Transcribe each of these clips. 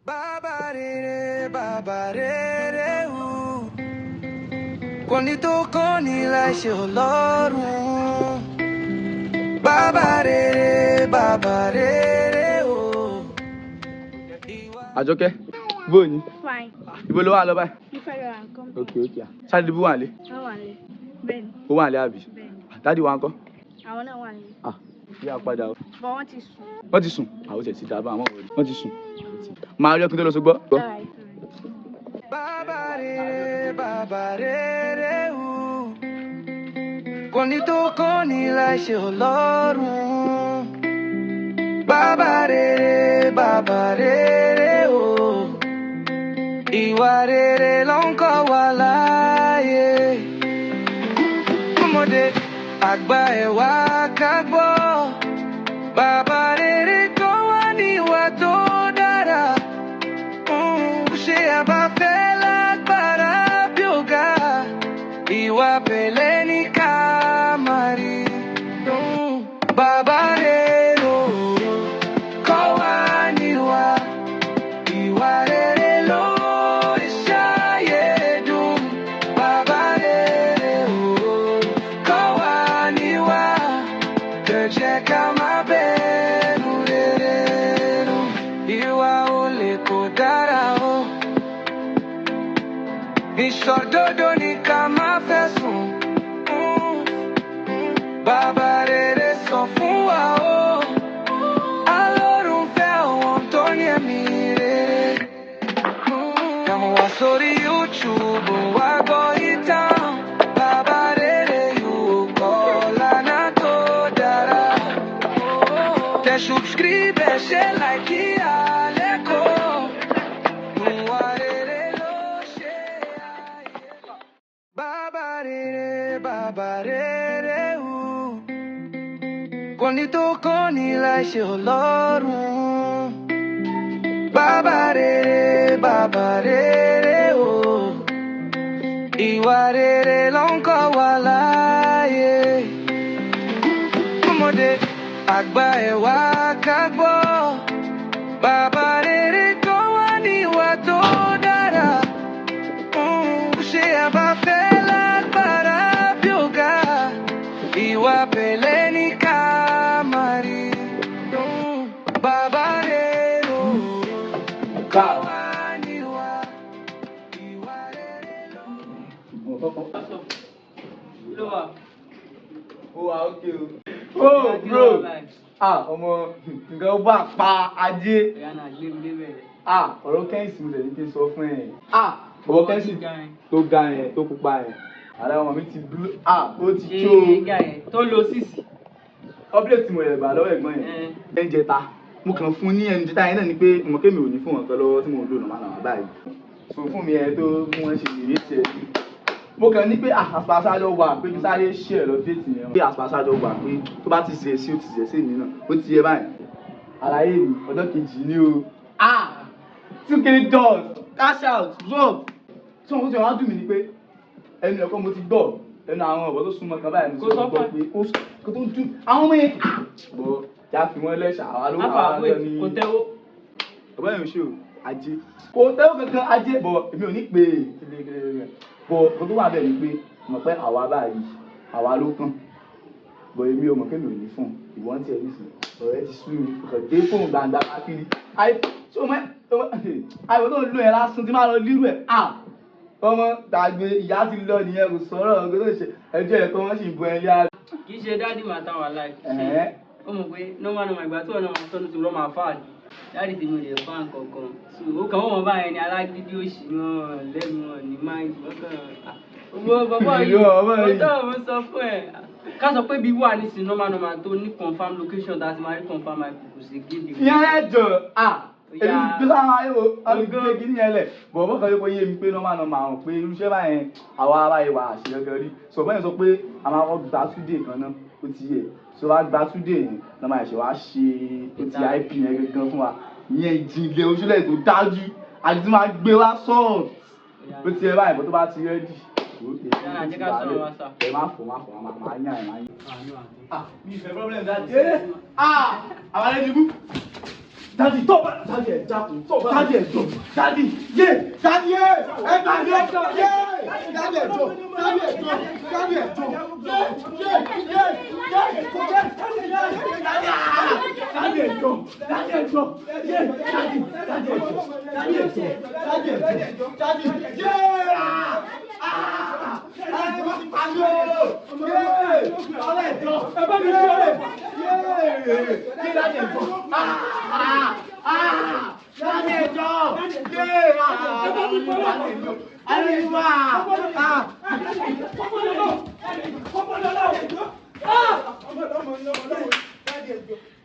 Baba Rere, Baba Rere, Koni tó kàn ní láṣẹ Ọlọ́run. Baba Rere, Baba Rere, Àjọkẹ́, bó ni? Fine. Ibo ló wà lọ báyìí? Mo fẹ́ lọ ra nǹkan. Okay. Adedibu wà nílé? Wọ́n wà nílé. Bẹ́ẹ̀ni. Ó wà nílé àbí? Bẹ́ẹ̀ni. Dádì wa ńkọ́? Àwọn náà wà nílé. Bí a padà o. Bọ̀ wọ́n ti sùn. Wọ́n ti sùn. Àwọn tẹ̀ sí dábàá àwọn ọ̀rẹ́. Wọ́n ti sùn. Máa rí ọkùnrin tó lọ sí gbọ́. Baba Rere, Baba Rere, Koni tó kàn ní láṣẹ Ọlọ́run. Baba Rere, Baba Rere, ìwà rere ló ń kọ́ wa láyé. Ọmọdé àgbà ẹ̀ wá ká gbọ́. Baba Rere kọ́ wa níwà tó dára. Ṣé a bá fẹ́ lágbára bí ọ̀gá? Ìwà pẹ̀lẹ́ ní ká máa rí. Baba Rere kọ́ wa níwà. Ìwà rere ló ṣayé dùn. Baba Rere kọ́ wa níwà. Jẹ́ ká máa bẹ̀rù rere nù. Ìwà olè kò dára o. Ìṣòdodo ni ká máa fẹ̀sùn. Baba Rere sọ fún wa o. Ọlọ́run fẹ́ àwọn tó ní ẹ̀mí rere. Kàmú wá sórí YouTube wá gbọ́ ìtàn. Baba Rere yóò kọ́ lánàá tó dára. Te subscribe, ṣe like àlékún. Ìwà rere ló ṣe ayé. Baba Rere, Baba Rere, Koni tó kàn ní láṣẹ Ọlọ́run. Baba Rere, Baba Rere, ìwà rere ló ń kọ́ wa láyé. Ọmọdé àgbà ẹ̀ wá ká gbọ́. Baba Rere kọ́ wa níwà tó dára. Ṣé a bá fẹ́ lágbára bí ọ̀gá? Ìwà pẹ̀lẹ́ ní ká máa rí. Baba Rere kọ́ wa níwà. Ìwà rere ló. Ó wà ókè o. Oh bro! Ọmọ nǹkan ó bá pa ajé. Ọ̀rọ̀ kẹ́hìnsì mo lè ní kí n sọ fún ẹ. Ọ̀rọ̀ kẹ́hìnsì tó ga yẹn tó pupa yẹn. Ààrẹ ọmọ mi ti blú. Ó ti tó. Tó lo sísì. Ọ́bílẹ̀tì mo rẹ̀ bà lọ́wọ́ ẹ̀gbọ́n yẹn. Ẹ̀ńjẹta. Mo kàn fún ní ẹnu jẹta yẹn náà ni pé mo kémi ò ní fún wọn kan lọ́wọ́ tí mo lò nàmánàmá báyìí. So fún mi ẹ tó mú wọn ṣe ìrètí ẹ. Mo kàn ní pé àpàṣájọ wà pé kí sáré ṣe ẹ̀ lọ déètì yẹn. Pé àpàṣájọ wà pé tó bá ti ṣe sí ó ti ṣe sí èmi náà. Ó ti yẹ báyìí. Àlàyé mi ọjọ́ kejì ni o. 2k dollars cash out drop. Tí wọ́n ti wá dùn mí ni pé ẹnu ẹ̀kọ́ mo ti gbọ́ ẹnu àwọn ọ̀bọ tó súnmọ́ kan báyìí mo ti gbọ́ pé kò tó ń dùn àwọn ọmọ yẹn. Bọ̀ já fi wọ́n lẹ́ṣà àwa ló wà lọ ní. Kò tẹ́wọ́. Ọ̀bọ yẹn ò ṣe o ajé. Kò tẹ́wọ́ kankan ajé bọ̀ èmi ò ní pè é. Bọ̀ kò tó wà bẹ́ẹ̀ ni pé mọ̀ pé àwa báyìí àwa ló kàn. Bọ̀ èmi ò mọ̀ pé mi ò ní fún ìwọ́n tí ẹ ní sùn. Ọ̀rẹ́ ti sú mi kò dé fóònù gbàǹgbà káàkiri. Àìwọ̀ tó ń lo ẹ̀ lásán tí máa lọ lírú ẹ̀. Ọmọ tàgbé ìyá ti lọ nìyẹn kò sọ̀rọ̀ ọ̀gọ́ tó ṣe ẹjọ́ ẹ̀kọ́ wọn sì bu ẹyẹ á. Kì í ṣe dáàdì màtá wà láì. Ó mọ̀ pé nọ́mà ìgbà tí ọ̀nà wọn tọ́nu ti rọ́ máa fáàdì. Dáàdì tèmi ò lè fá nǹkan kan. Ó kàn wọ́n báyẹn ni alágídí òṣì náà lẹ́nu wọn ní máìndì. Bàbá yìí ọ̀tọ̀ mo sọ fún ẹ̀. Ká sọ pé bí wà ní sin nọ́mà tó ní confam location tá a ti máa rí confam my people ṣe gidi. Ìyá ẹ̀ jọ èmi bí sáwọn ayé wo ọdún gidi yẹn lẹ̀ bọ̀bọ̀ kan yóò kọ́ yé mi pé nọ́mà hàn pé irúṣẹ́ báyẹn àwa aráyé wa àṣeyọkẹ́ rí sọ bẹ́ẹ̀ sọ pé a máa kọ́ gba túdé kan náà ó ti yẹ so wá gba túdé yẹn nọ́mà ẹ̀ṣẹ̀ wá ṣe ó ti ip yẹn gangan fún wa ìyẹn ìjìnlẹ̀ ojúlẹ̀ tó dájú àti tí máa gbé wá sọ́ọ̀t ó ti yẹ báyìí bó tó bá ti rẹ́dì ẹ má fò máa yàn ẹ̀ máa yàn. mi ì fẹ́ problem dájú. àwọn Adedibu. Kí ló wà? Ó wà ókè o. Oh bro! Ọmọ nǹkan ó bá pa ajé. Ọ̀rọ̀ kẹ́hìnsì mo lè ní kí n sọ fún ẹ. Mo kàn ní pé Daddy, tó bá Daddy ẹ̀ dákun, tó bá Daddy ẹ̀ jọ. Daddy, yé! Daddy ẹ̀! Ẹ Daddy ẹ̀ jọ! Yé! Daddy ẹ̀ jọ! Daddy ẹ̀ jọ! Daddy ẹ̀ jọ! Yé! Yé! Yé! Yé! Daddy ẹ̀ jọ! Daddy ẹ̀ jọ! Yé! Daddy! Daddy ẹ̀ jọ! Daddy ẹ̀ jọ! Daddy ẹ̀ jọ! Daddy! Yé! Ẹ bá ti pàṣẹ! Yé! Ọlẹ́ ẹ̀ jọ! Ẹ bá mi fi ọlẹ́ fà! Yé! Yé! Daddy ẹ̀ jọ! Daddy ẹ̀ jọ! Yé! Ayélujára!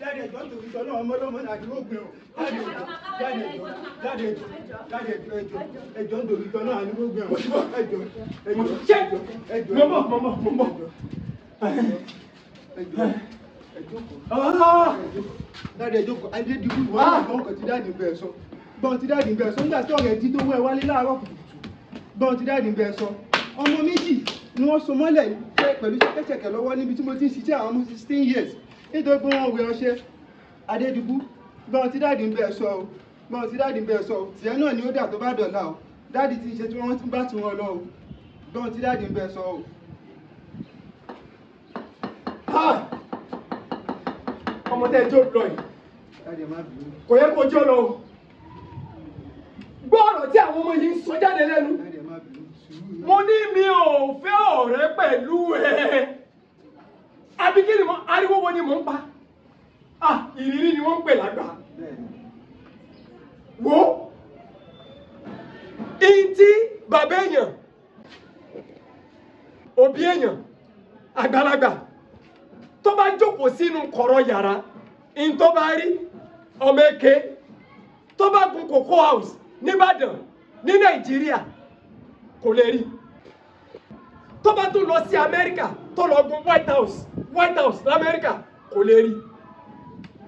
Daddy ẹjọ́ torí sọ náà ọmọlọ́mọ náà àdúgbò gbé o. Daddy ẹjọ́ torí sọ náà àdúgbò gbé o. Ẹjọ́ mọ́mọ́. Daddy ẹjọ́ kọ Adedibu wọ́n ní ọkọ̀ tí Daddy ń bẹ̀ sọ. Bọ́n tí Daddy ń bẹ̀ sọ nígbà tí ọ̀rẹ́ dídó wẹ̀ wálé láàárọ̀ kùtùkùtù. Bọ́n tí Daddy ń bẹ̀ sọ. Ọmọ méjì ni wọ́n so mọ́lẹ̀ pẹ̀lú ṣẹ̀kẹ̀ṣẹ̀kẹ̀ lọ́wọ́ níbi tí mo ti ń ṣiṣẹ́ àwọn ọmọ 16 years. Nítorí pé wọ́n wẹ ọṣẹ Adedibu bọ́n tí Daddy ń bẹ̀ sọ o bọ́n tí Daddy ń bẹ̀ sọ o tiẹ̀ náà ni ó dà tó bá dọ̀la o Daddy ti ṣe tí wọ́n ti bá ti wọn lọ o bọ́n tí Daddy ń bẹ̀ sọ o. Ọmọ tẹ́ jó lọ yìí Daddy má bínú. kò yẹ kó jó lọ o. Gbọ́ ọ̀rọ̀ tí àwọn ọmọ yìí ń sọ jáde lẹ́nu. Daddy má bínú. Mo ní mi ò fẹ́ ọ̀rẹ́ pẹ̀lú ẹ. Àbí kí ni mo ariwo wo ni mò ń pa? Ìrírí ni wọ́n ń pè lágbà. Wo ìntí bàbá èèyàn, òbí èèyàn, àgbàlagbà tó bá jókòó sínú kọ̀rọ̀ yàrá, tó bá rí ọmọ èké tó bá gun Cocoa House n'Íbàdàn ní Nàìjíríà kò lè rí. Tó bá tún lọ sí Amẹ́ríkà tó lọ gun White House l'Amẹ́ríkà kò lè rí.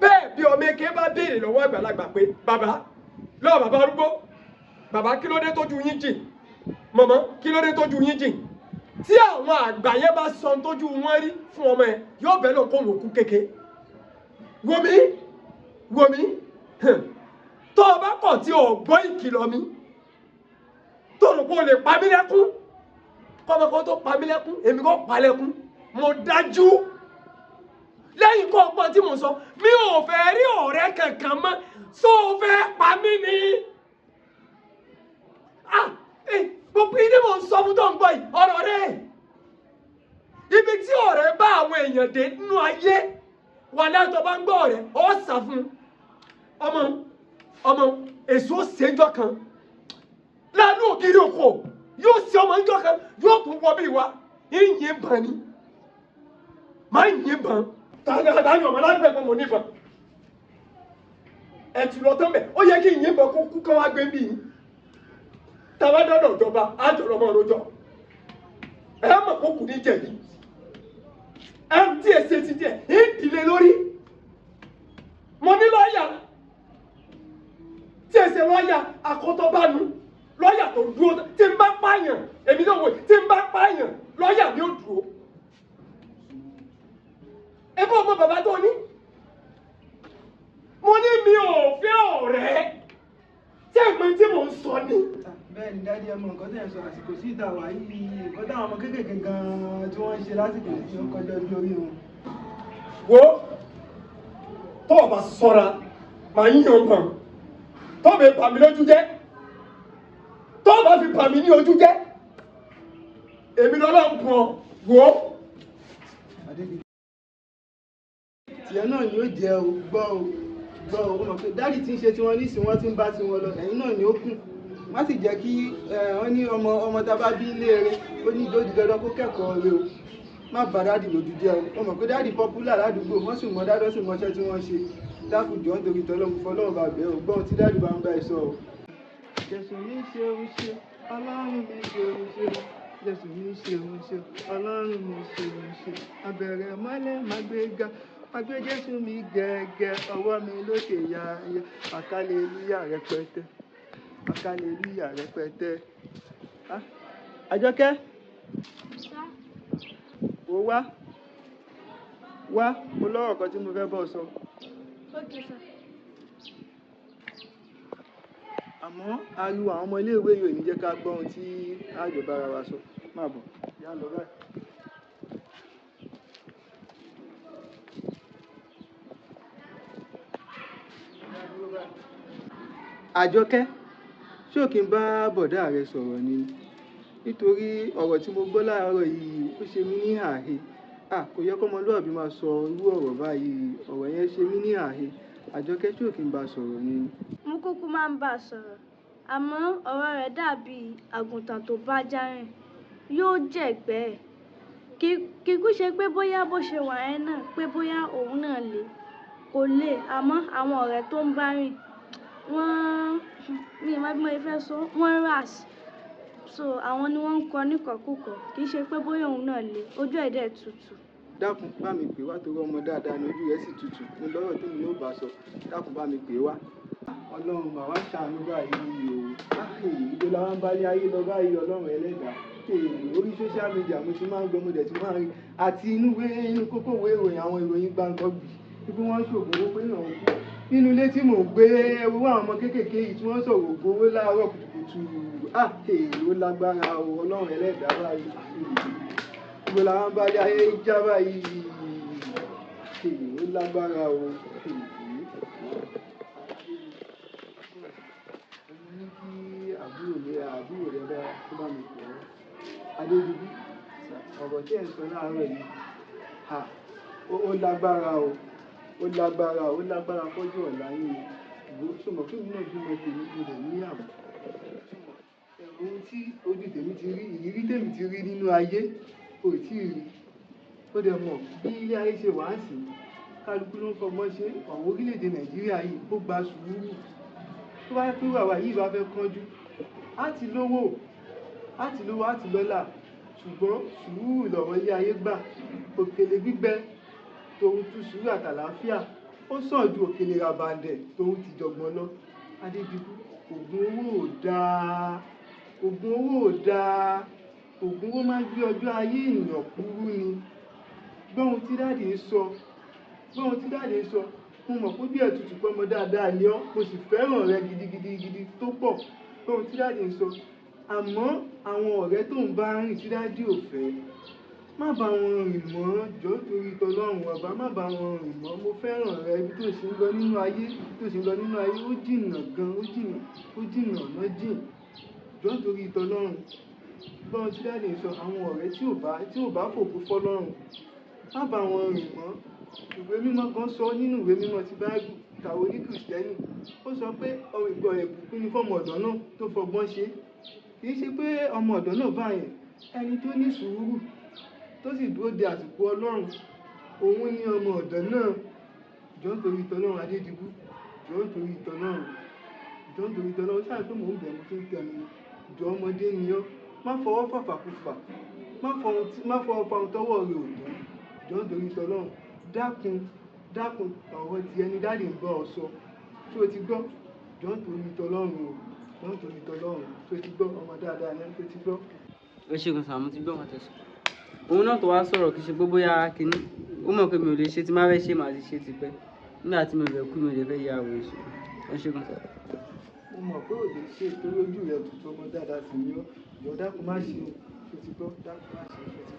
Bẹ́ẹ̀ bí ọmọ èké bá béèrè lọ́wọ́ àgbàlagbà pé bàbá lọ́wọ́ bàbá arúgbó bàbá kí ló dé tójú yín jìn, màmá kí ló dé tójú yín jìn, tí àwọn àgbà yẹn bá sọ tójú wọn rí fún ọmọ ẹ yóò bẹ́ẹ̀ lọ kó wọn kú kéke. Wò mí tó o bá kọ̀ tí o gbọ́ ìkìlọ̀ mi tó rò pé o lè pa mí lẹ́kún kọ́mọkọ́ tó pa mí lẹ́kún èmi kò pa lẹ́kún mo dájú lẹ́yìn kọ́ ọgbọ́n tí mo sọ mi ò fẹ́ rí ọ̀rẹ́ kankan mọ́ tó o fẹ́ pa mí ni. Gbogbo ìdí mo ń sọ fún tó ń gbọ́ yìí ọ̀rọ̀ rẹ̀ ibi tí ọ̀rẹ́ bá àwọn èèyàn dé nínú ayé wà látọ̀ bá ń gbọ́ ọ̀rẹ́ ó sà fún ọmọ èso ṣèjọ́ kan lánàá ògiri òkò yóò ṣe ọmọ ìjọ kan yóò tún wọ bí wa ìyìn bàn ni máa ń yìn bàn tààtààtà ọmọ lágbẹ̀ẹ́ mọ̀ níbọn ẹ̀tù lọ tán bẹ̀ ó yẹ kí ìyìn bàn kó kú kán wá gbé bí yìí tàbá dọ́dọ̀ ìjọba àjọ̀rọ̀ ọmọ òrojọ́ ẹ mọ̀ kó kù ní jẹ̀bi ẹ tí ẹ ṣe ti jẹ ìdílé lórí mo ní lọ́ọ̀yà tí ẹ ṣe lọ́ọ̀yà àkótọ́bánu lọ́ọ̀yà tó dúró tí ń bá pààyàn èmi náà wò tí ń bá pààyàn lọ́ọ̀yà ni ó dúró. ẹ bá ọmọ bàbá tó ní mo ní mi ò fẹ́ ọ̀rẹ́ tí ẹ̀gbọ́n tí mò ń sọ ni. Bẹ́ẹ̀ni Daddy ẹ mọ nǹkan tẹ́ ẹ̀ sọ àsìkò sí ìta wà yìí nǹkan táwọn ọmọ kéékèèké gan-an tí wọ́n ń ṣe lásìkò tí ó kọjá ojú orí wọn. Wo tó o bá ṣọ́ra màá yín yan bàn tó o bẹ bà mí lójú jẹ́ tó o bá fi bà mí ní ojú jẹ́ èmi lọ́lọ́ ń pọ̀ wò ó. Tiẹ̀ náà ni ó jẹ́ o gbọ́ o mọ̀ pé Daddy ti ń ṣe tiwọn nísìnyí wọ́n ti ń bá tiwọn lọ ẹ̀yin náà ni ó kù má sì jẹ́ kí wọ́n ní ọmọ tá a bá bí léèrè ó ní ìjọ́ ìdíjọ́ kó kẹ́kọ̀ọ́ rẹ o má bà Daddy lójú jẹ́ o wọ́n mọ̀ pé Daddy popular ládùúgbò wọ́n sì mọ Daddy sì mọṣẹ́ tí wọ́n ṣe dákùjọ́ nítorí tọ́lọ́mù fọlọ́run bá bẹ́ẹ̀ o gbọ́n tí Daddy bá ń bá ẹ sọ o. Jésù mi ṣe Ọlọ́run mi ṣe Jésù mi ṣe Ọlọ́run mi ṣe abẹ̀rẹ̀ mọ́lẹ̀ má gbé ga má gbé Jésù mi gẹ́gẹ́ ọwọ́ mi lókè yáyá àkàlélúyà rẹpẹtẹ àkàlélúyà rẹpẹtẹ. Àjọkẹ́ wò wá mo lọ́rọ̀ kan tí mo fẹ́ bọ́ sọ. Okay, sir. àmọ́ ariwo àwọn ọmọ iléèwé yìí ò ní jẹ́ ká gbọ́ ohun tí àjọ bára wa sọ. Má bọ̀, yá lọ báyìí. Àjọkẹ́, ṣé ò kí n bá bọ̀dá rẹ sọ̀rọ̀ ni? Nítorí ọ̀rọ̀ tí mo gbọ́ láàárọ̀ yìí ó ṣe mí ní àhẹ. Kò yẹ kọ́mọlúàbí máa sọ irú ọ̀rọ̀ báyìí. Ọ̀rọ̀ yẹn ṣe mí ní àhẹ. Àjọkẹ́, ṣé ò kí n bá sọ̀rọ̀ ni? Mo kúkú máa ń bá a sọ̀rọ̀, àmọ́ ọ̀rọ̀ rẹ̀ dàbí àgùntàn tó bá járìn, yóò jẹ̀gbẹ́ ẹ̀. Kíkú ṣe pé bóyá bó ṣe wà yẹn náà pé bóyá òun náà lè, kò lè, àmọ́ àwọn ọ̀rẹ́ tó ń bá rìn mi ì mọ̀ bí mo fẹ́ sọ, wọ́n ràs. So àwọn ni wọ́n ń kọ níkọ̀kúkọ̀, kì í ṣe pé bóyá òun náà lè, ojú ẹ̀ dẹ̀ tutù. Dákun bá mi pè wá torí ọmọ dáadáa ni ojú rẹ̀ sì tutù. Mo lọ́rọ̀ tí mi yóò bá sọ. Dákun bá mi pè wá. Ọlọ́run bàbá ṣàánú báyìí o. Ìjọ la wá ń bá lé ayé lọ báyìí, Ọlọ́run ẹlẹ́dàá. Orí social media mo ti máa ń gbọ́, mo dẹ̀ ti máa ń rí. Àti inú kókó ìwé ìròyìn àwọn ìròyìn gbàǹkangbì wípé wọ́n ṣògùn owó pé ìrànwọ́ kú. Nínú ilé tí mò ń gbé, ẹwú àwọn ọmọ kéékèèké yìí tí wọ́n sọ̀rọ̀ ògo owó láàárọ̀ kùtùkùtù. Ó lágbára o, Ọlọ́run ẹlẹ́dàá báyìí. Ìjọ la wá ń bá lé ayé já báyìí. Ó lágbára o. Àbúrò rẹ bá tó bá mi pọ̀ ọ́. Adedibu, ọ̀rọ̀ tí ẹ̀ ń sọ láàárọ̀ yìí, ó lágbára o. Ó lágbára fọ́jú ọ̀la yín o. Ṣùgbọ́n kí mi náà bímọ tèmi mo dẹ̀ níyàwó. Ohun tí ojú tèmi ti rí, ìrírí tèmi ti rí nínú ayé, kò tí ì rí. Ó dẹ̀ mọ̀ bí ilé ayé ṣe wà sí. Kálukú ló ń fọgbọ́n ṣe. Ọ̀wọ́ orílẹ̀-èdè Nàìjíríà yìí ó gba sùúrù. Tó bá pé wàwá yìí bá fẹ́ kánjú, á ti lówó, á ti lọ́lá. Ṣùgbọ́n sùúrù lọ̀rọ̀ ilé ayé gbà. Òkèlè gbígbẹ tòun tu sùúrù àtàlàáfíà ó sàn ju òkèlè ràbàǹdẹ̀ tòun ti jọ̀gbọ̀n lọ. Adedibu, Ogun Owo ò dáa. Ogun Owo ò dáa. Ogun Owo máa ń gbé ọjọ́ ayé ènìyàn kúrú ni. Gbọ́ ohun tí dáàdì ń sọ. Mo mọ̀ pé bí ẹ̀tùtù pé ọmọ dáadáa ni ọ́, mo sì fẹ́ràn rẹ gidigidi tó pọ̀. Gbọ́ ohun tí dáàdì ń sọ. Àmọ́ àwọn ọ̀rẹ́ tó ń bá rìn tí dáàdì ò fẹ́, má bá wọn rìn mọ́. Jọ̀ọ́ torí t'Ọlọ́run ọba, má bá wọn rìn mọ́. Mo fẹ́ràn rẹ ibi tó sì ń lọ nínú ayé, ó jìnnà gan, ó jìnnà ọ̀nà jìn. Jọ̀ọ́ torí t'Ọlọ́run. Gbọ́ ohun tí dáàdì ń sọ. Àwọn ọ̀rẹ́ tí ò bá fògo fọ́lọ́run, má bá wọn rìn mọ́. Ìwé mímọ́ kan sọ nínú ìwé mímọ́ ti Báíbù, kàwé ní Kìrìsìtẹ́nì. Ó sọ pé ìbùkún ni fọ́mọ ọ̀dọ́ náà tó fọgbọ́n ṣe. Kì í ṣe pé ọmọ ọ̀dọ́ náà báyẹn, ẹni tó ní sùúrù tó sì dúró de àsìkò Ọlọ́run, òun ni ọmọ ọ̀dọ́ náà. Jọ̀ọ́ nítorí t'Ọlọ́run Adedibu, jọ̀ọ́ nítorí t'Ọlọ́run. Ṣáà pé mò ń bẹ̀ mo tó ń tẹ̀ mí. Jọ̀ọ́ ọmọdé ni ọ́, má fọwọ́ fàfàkùfà, má fọwọ́ fa ohun tọ́wọ́ rẹ ò tó. Jọ̀ọ́ nítorí t'Ọlọ́run. Dákun ọ̀rọ̀ ti ẹni dáàdì ń bá ọ sọ. Ṣé o ti gbọ́? Jọ̀ọ́ nítorí t'Ọlọ́run o. Jọ̀ọ́ nítorí t'Ọlọ́run. Ṣé o ti gbọ́? Ọmọ dáadáa ni ẹ́, ṣé o ti gbọ́? Ó ṣe kan sàmú ti gbọ́ wọn tẹ̀sán. Òun náà tó wá sọ̀rọ̀ kì í ṣe pé bóyá kínní. Ó mọ̀ pé mi ò lè ṣe tí má fẹ́ ṣe màá ti ṣe tipẹ́. Nígbà tí mi ò fẹ́ kú mi ò lè fẹ́ ya àwòrán ìṣòro. Ó ṣe kan sàmú. Mo mọ̀ pé ò lè ṣe torí ojú rẹ̀ tuntun ọmọ dáadáa sì ni ọ́. Jọ̀ọ́ dákun má ṣe o. Ṣé o ti gbọ́? Dákun má ṣe o.